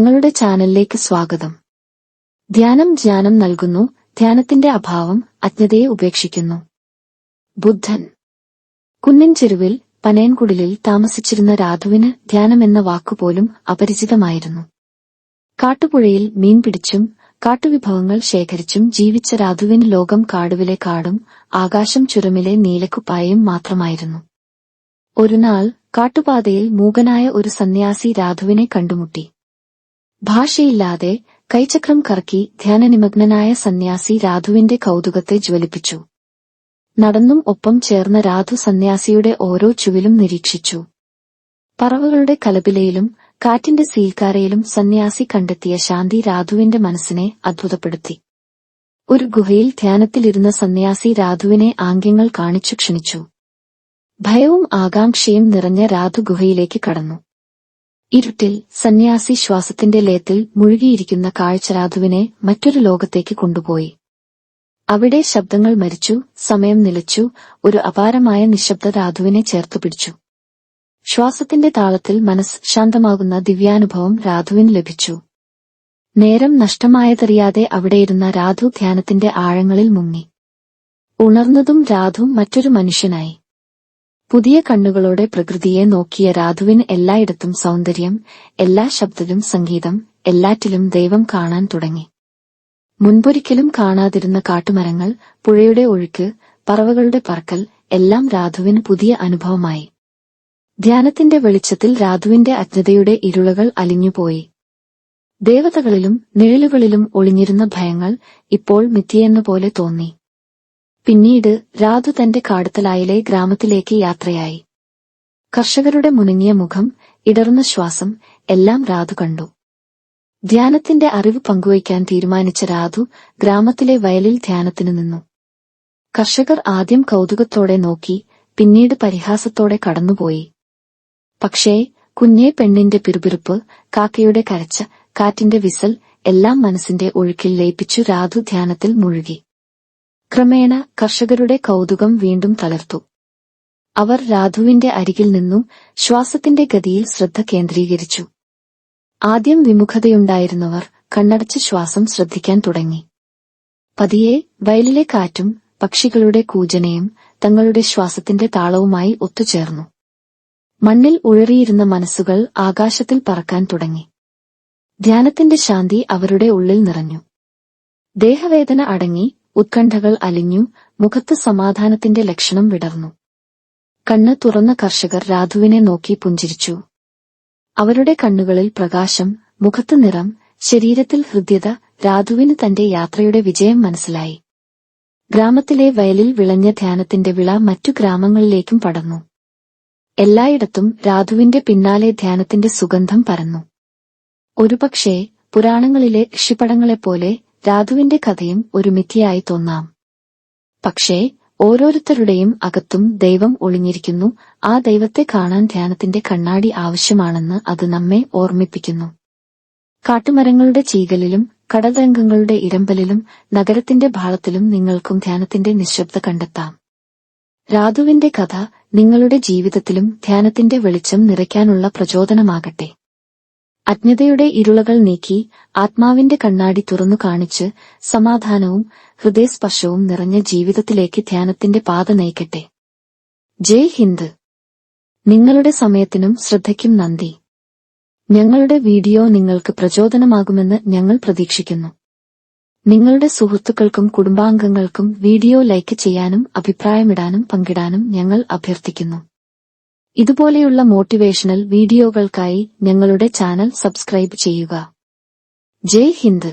ഞങ്ങളുടെ ചാനലിലേക്ക് സ്വാഗതം. ധ്യാനം നൽകുന്നു. ധ്യാനത്തിന്റെ അഭാവം അജ്ഞതയെ ഉപേക്ഷിക്കുന്നു. ബുദ്ധൻ. കുന്നിൻ ചെരുവിൽ പനയൻകുടിലിൽ താമസിച്ചിരുന്ന രാധുവിന് ധ്യാനമെന്ന വാക്കുപോലും അപരിചിതമായിരുന്നു. കാട്ടുപുഴയിൽ മീൻ പിടിച്ചും കാട്ടുവിഭവങ്ങൾ ശേഖരിച്ചും ജീവിച്ച രാധുവിന് ലോകം കാടുവിലെ കാടും ആകാശം ചുരമിലെ നീലക്കുപ്പായയും മാത്രമായിരുന്നു. ഒരുനാൾ കാട്ടുപാതയിൽ മൂകനായ ഒരു സന്യാസി രാധുവിനെ കണ്ടുമുട്ടി. ഭാഷയില്ലാതെ കൈചക്രം കറക്കി ധ്യാനനിമഗ്നനായ സന്യാസി രാധുവിന്റെ കൗതുകത്തെ ജ്വലിപ്പിച്ചു. നടന്നും ഒപ്പം ചേർന്ന രാധു സന്യാസിയുടെ ഓരോ ചുവിലും നിരീക്ഷിച്ചു. പറവകളുടെ കലപിലയിലും കാറ്റിന്റെ സീൽക്കാരയിലും സന്യാസി കണ്ടെത്തിയ ശാന്തി രാധുവിന്റെ മനസ്സിനെ അത്ഭുതപ്പെടുത്തി. ഒരു ഗുഹയിൽ ധ്യാനത്തിലിരുന്ന സന്യാസി രാധുവിനെ ആംഗ്യങ്ങൾ കാണിച്ചു ക്ഷണിച്ചു. ഭയവും ആകാംക്ഷയും നിറഞ്ഞ രാധു ഗുഹയിലേക്ക് കടന്നു. ഇരുട്ടിൽ സന്യാസി ശ്വാസത്തിന്റെ ലയത്തിൽ മുഴുകിയിരിക്കുന്ന കാഴ്ച രാധുവിനെ മറ്റൊരു ലോകത്തേക്ക് കൊണ്ടുപോയി. അവിടെ ശബ്ദങ്ങൾ മരിച്ചു, സമയം നിലച്ചു, ഒരു അപാരമായ നിശബ്ദ രാധുവിനെ ചേർത്തുപിടിച്ചു. ശ്വാസത്തിന്റെ താളത്തിൽ മനസ്സ് ശാന്തമാകുന്ന ദിവ്യാനുഭവം രാധുവിന് ലഭിച്ചു. നേരം നഷ്ടമായതറിയാതെ അവിടെയിരുന്ന രാധു ധ്യാനത്തിന്റെ ആഴങ്ങളിൽ മുങ്ങി. ഉണർന്നതും രാധു മറ്റൊരു മനുഷ്യനായി. പുതിയ കണ്ണുകളോടെ പ്രകൃതിയെ നോക്കിയ രാധുവിന് എല്ലായിടത്തും സൗന്ദര്യം, എല്ലാ ശബ്ദത്തിലും സംഗീതം, എല്ലാറ്റിലും ദൈവം കാണാൻ തുടങ്ങി. മുൻപൊരിക്കലും കാണാതിരുന്ന കാട്ടുമരങ്ങൾ, പുഴയുടെ ഒഴുക്ക്, പറവകളുടെ പറക്കൽ എല്ലാം രാധുവിന് പുതിയ അനുഭവമായി. ധ്യാനത്തിന്റെ വെളിച്ചത്തിൽ രാധുവിന്റെ അജ്ഞതയുടെ ഇരുളുകൾ അലിഞ്ഞുപോയി. ദേവതകളിലും നിഴലുകളിലും ഒളിഞ്ഞിരുന്ന ഭയങ്ങൾ ഇപ്പോൾ മിഥ്യയെന്നപോലെ തോന്നി. പിന്നീട് രാധു തന്റെ കാടുതലായിലെ ഗ്രാമത്തിലേക്ക് യാത്രയായി. കർഷകരുടെ മുണങ്ങിയ മുഖം, ഇടറുന്ന ശ്വാസം എല്ലാം രാധു കണ്ടു. ധ്യാനത്തിന്റെ അറിവ് പങ്കുവയ്ക്കാൻ തീരുമാനിച്ച രാധു ഗ്രാമത്തിലെ വയലിൽ ധ്യാനത്തിനു നിന്നു. കർഷകർ ആദ്യം കൗതുകത്തോടെ നോക്കി, പിന്നീട് പരിഹാസത്തോടെ കടന്നുപോയി. പക്ഷേ കുഞ്ഞേ പെണ്ണിന്റെ പിറുപിറുപ്പ്, കാക്കയുടെ കരച്ച, കാറ്റിന്റെ വിസൽ എല്ലാം മനസ്സിന്റെ ഒഴുക്കിൽ ലയിപ്പിച്ചു രാധു ധ്യാനത്തിൽ മുഴുകി. ക്രമേണ കർഷകരുടെ കൗതുകം വീണ്ടും തളർത്തു. അവർ രാധുവിന്റെ അരികിൽ നിന്നു ശ്വാസത്തിന്റെ ഗതിയിൽ ശ്രദ്ധ കേന്ദ്രീകരിച്ചു. ആദ്യം വിമുഖതയുണ്ടായിരുന്നവർ കണ്ണടച്ച് ശ്വാസം ശ്രദ്ധിക്കാൻ തുടങ്ങി. പതിയെ വയലിലെ കാറ്റും പക്ഷികളുടെ കൂജനയും തങ്ങളുടെ ശ്വാസത്തിന്റെ താളവുമായി ഒത്തുചേർന്നു. മണ്ണിൽ ഉഴറിയിരുന്ന മനസ്സുകൾ ആകാശത്തിൽ പറക്കാൻ തുടങ്ങി. ധ്യാനത്തിന്റെ ശാന്തി അവരുടെ ഉള്ളിൽ നിറഞ്ഞു. ദേഹവേദന അടങ്ങി, ഉത്കണ്ഠകൾ അലിഞ്ഞു, മുഖത്ത് സമാധാനത്തിന്റെ ലക്ഷണം വിടർന്നു. കണ്ണ് തുറന്ന കർഷകർ രാധുവിനെ നോക്കി പുഞ്ചിരിച്ചു. അവരുടെ കണ്ണുകളിൽ പ്രകാശം, മുഖത്ത് നിറം, ശരീരത്തിൽ ഹൃദ്യത. രാധുവിന് തന്റെ യാത്രയുടെ വിജയം മനസ്സിലായി. ഗ്രാമത്തിലെ വയലിൽ വിളഞ്ഞ ധ്യാനത്തിന്റെ വിള മറ്റു ഗ്രാമങ്ങളിലേക്കും പടർന്നു. എല്ലായിടത്തും രാധുവിന്റെ പിന്നാലെ ധ്യാനത്തിന്റെ സുഗന്ധം പരന്നു. ഒരുപക്ഷേ പുരാണങ്ങളിലെ ഋഷിപടങ്ങളെപ്പോലെ രാധുവിന്റെ കഥയും ഒരു മിഥ്യയായി തോന്നാം. പക്ഷേ ഓരോരുത്തരുടെയും അകത്തും ദൈവം ഒളിഞ്ഞിരിക്കുന്നു. ആ ദൈവത്തെ കാണാൻ ധ്യാനത്തിന്റെ കണ്ണാടി ആവശ്യമാണെന്ന് അത് നമ്മെ ഓർമ്മിപ്പിക്കുന്നു. കാട്ടുമരങ്ങളുടെ ചീകലിലും കടതരംഗങ്ങളുടെ ഇരമ്പലിലും നഗരത്തിന്റെ ഭാളത്തിലും നിങ്ങൾക്കും ധ്യാനത്തിന്റെ നിശബ്ദത കണ്ടെത്താം. രാധുവിന്റെ കഥ നിങ്ങളുടെ ജീവിതത്തിലും ധ്യാനത്തിന്റെ വെളിച്ചം നിറയ്ക്കാനുള്ള പ്രചോദനമാകട്ടെ. അജ്ഞതയുടെ ഇരുളകൾ നീക്കി ആത്മാവിന്റെ കണ്ണാടി തുറന്നു കാണിച്ച് സമാധാനവും ഹൃദയസ്പർശവും നിറഞ്ഞ ജീവിതത്തിലേക്ക് ധ്യാനത്തിന്റെ പാത നയിക്കട്ടെ. ജയ് ഹിന്ദ്. നിങ്ങളുടെ സമയത്തിനും ശ്രദ്ധയ്ക്കും നന്ദി. ഞങ്ങളുടെ വീഡിയോ നിങ്ങൾക്ക് പ്രചോദനമാകുമെന്ന് ഞങ്ങൾ പ്രതീക്ഷിക്കുന്നു. നിങ്ങളുടെ സുഹൃത്തുക്കൾക്കും കുടുംബാംഗങ്ങൾക്കും വീഡിയോ ലൈക്ക് ചെയ്യാനും അഭിപ്രായമിടാനും പങ്കിടാനും ഞങ്ങൾ അഭ്യർത്ഥിക്കുന്നു. ഇതുപോലെയുള്ള മോട്ടിവേഷണൽ വീഡിയോകൾക്കായി ഞങ്ങളുടെ ചാനൽ സബ്സ്ക്രൈബ് ചെയ്യുക. ജയ് ഹിന്ദ്.